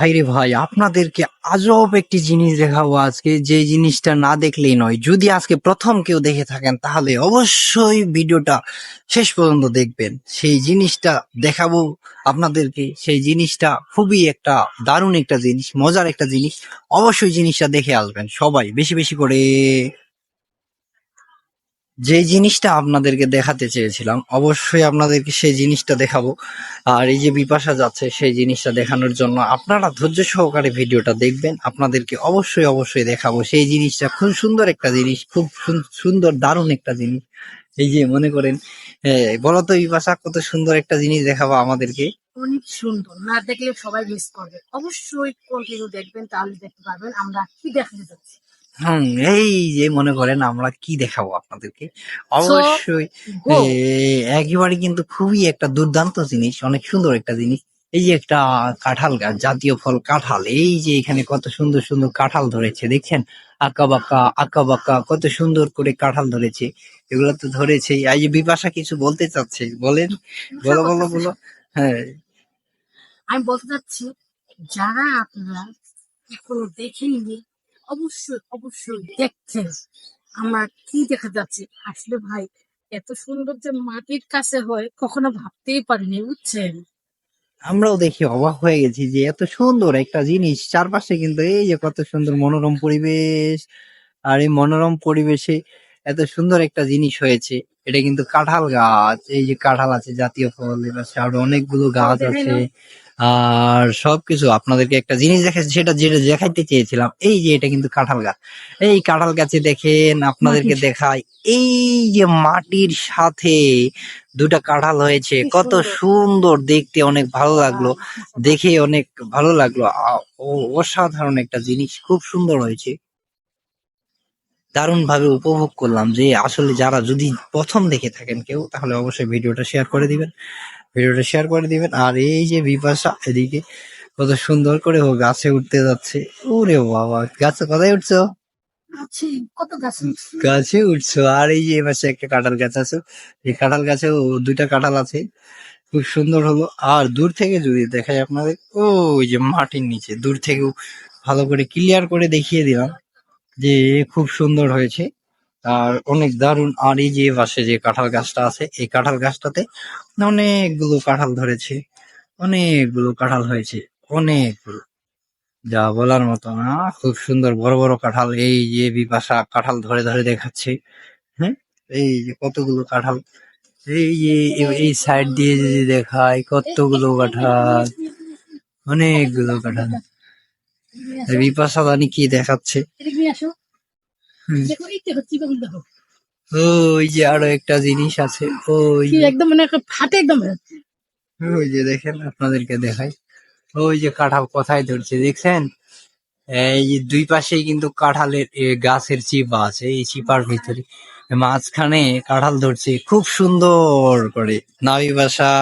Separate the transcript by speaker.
Speaker 1: ভাই রে ভাই, আপনাদেরকে আজব একটি জিনিস দেখাবো আজকে, যে জিনিসটা না দেখলেই নয়। যদি আজকে প্রথম কেউ দেখে থাকেন তাহলে অবশ্যই ভিডিওটা শেষ পর্যন্ত দেখবেন। সেই জিনিসটা দেখাবো আপনাদেরকে। সেই জিনিসটা খুবই একটা দারুণ একটা জিনিস, মজার একটা জিনিস। অবশ্যই জিনিসটা দেখে আসবেন সবাই বেশি বেশি করে। যে জিনিসটা আপনাদেরকে দেখাতে চেয়েছিলাম অবশ্যই আপনাদেরকে সেই জিনিসটা দেখাবো। আর এই যে বিপাশা যাচ্ছে সেই জিনিসটা দেখানোর জন্য আপনারা ধৈর্য সহকারে ভিডিওটা দেখবেন। আপনাদেরকে অবশ্যই অবশ্যই দেখাবো সেই জিনিসটা। খুব সুন্দর একটা জিনিস, খুব সুন্দর দারুণ একটা জিনিস। এই যে মনে করেন, বলো তো বিপাশা, কত সুন্দর একটা জিনিস দেখাবো আমাদেরকে।
Speaker 2: অনেক সুন্দর, না দেখলে সবাই মিস করবে। অবশ্যই কন্টিনিউ দেখবেন, তাহলে দেখতে পারবেন আমরা কি দেখাতে যাচ্ছি।
Speaker 1: এই যে মনে করেন আমরা কি দেখাবো আপনাদেরকে
Speaker 2: So,
Speaker 1: অবশ্যই।
Speaker 2: go.
Speaker 1: একেবারে কিন্তু খুবই একটা দুর্দান্ত জিনিস, অনেক সুন্দর একটা জিনিস। এই যে একটা কাঁঠাল গাছ, জাতীয় ফল কাঁঠাল। এই যে এখানে কত সুন্দর সুন্দর কাঁঠাল ধরেছে দেখছেন, আঁকা বাঁকা কত সুন্দর করে কাঁঠাল ধরেছে। এগুলো তো ধরেছে। এই যে বিপাশা কিছু বলতে চাচ্ছে, বলেন, বলো বলো বলো। হ্যাঁ,
Speaker 2: আমি বলতে চাচ্ছি, যারা আপনারা এখনো দেখেননি, অবশ্যই অবশ্যই দেখছেন আমরা কি দেখা যাচ্ছে। আসলে ভাই, এত সুন্দর যে মাটির কাছে হয় কখনো ভাবতেই পারিনি, বুঝছেন।
Speaker 1: আমরাও দেখি অবাক হয়ে গেছি যে এত সুন্দর একটা জিনিস চারপাশে, কিন্তু এই যে কত সুন্দর মনোরম পরিবেশ। আর এই মনোরম পরিবেশে এত সুন্দর একটা জিনিস হয়েছে। এটা কিন্তু কাঁঠাল গাছ। এই যে কাঁঠাল আছে, জাতীয় ফল। এবার আরো অনেকগুলো গাছ
Speaker 2: দেখাই
Speaker 1: আছে।
Speaker 2: না।
Speaker 1: আর সবকিছু আপনাদেরকে একটা জিনিস দেখাচ্ছি, সেটা যেটা দেখাইতে চেয়েছিলাম। এই যে এটা কিন্তু কাঁঠাল গাছ। এই কাঁঠাল গাছে দেখেন, আপনাদেরকে
Speaker 2: মাটির
Speaker 1: দেখাই। এই যে মাটির সাথে দুটা কাঁঠাল হয়েছে,
Speaker 2: কি
Speaker 1: কত
Speaker 2: সুন্দর।
Speaker 1: সুন্দর দেখতে, অনেক ভালো লাগলো দেখে, অনেক ভালো লাগলো। অসাধারণ একটা জিনিস, খুব সুন্দর হয়েছে। দারুণ ভাবে উপভোগ করলাম। যে আসলে যারা যদি প্রথম দেখে থাকেন কেউ, তাহলে অবশ্যই ভিডিওটা শেয়ার করে দিবেন, ভিডিওটা শেয়ার করে দিবেন। আর এই যে বিপাশা এদিকে কত সুন্দর করে ও গাছে উঠতে যাচ্ছে। ওরে বাবা, গাছে কোথায় উঠছো?
Speaker 2: আছে, কত গাছ আছে।
Speaker 1: গাছে উঠছো। আর এই যে এপাশে একটা কাঁঠাল গাছ আছে, এই কাঁঠাল গাছেও দুইটা কাঁঠাল আছে। খুব সুন্দর হলো। আর দূর থেকে যদি দেখাই আপনাদের, ওই যে মাটির নিচে দূর থেকেও ভালো করে ক্লিয়ার করে দেখিয়ে দিলাম যে খুব সুন্দর হয়েছে। আর অনেক দারুণ। আর এই যে পাশে যে কাঁঠাল গাছটা আছে, এই কাঁঠাল গাছটাতে অনেকগুলো কাঁঠাল ধরেছে, অনেকগুলো কাঁঠাল হয়েছে, অনেকগুলো, যা বলার মতো না। খুব সুন্দর বড় বড় কাঁঠাল। এই যে বিপাশা কাঁঠাল ধরে ধরে দেখাচ্ছে। হ্যাঁ, এই যে কতগুলো কাঁঠাল। এই যে এই সাইড দিয়ে যদি দেখায়, কতগুলো কাঁঠাল, অনেকগুলো কাঁঠাল। বিপাশা জানি কি দেখাচ্ছে। হুম,
Speaker 2: দেখো, এই দেখো, চিপাগুলো দেখো।
Speaker 1: ওই যে আরো একটা জিনিস আছে, ওই
Speaker 2: কি
Speaker 1: যে,
Speaker 2: একদম মানে ফাটে একদম।
Speaker 1: ওই যে দেখেন, আপনাদেরকে দেখাই। ওই যে কাঁঠাল কোথায় ধরছে দেখছেন। এই যে দুই পাশেই কিন্তু কাঁঠালের গাছের চিপা আছে, এই চিপার ভিতরে মাঝখানে কাঁঠাল ধরছে খুব সুন্দর করে। নাবি বাসা।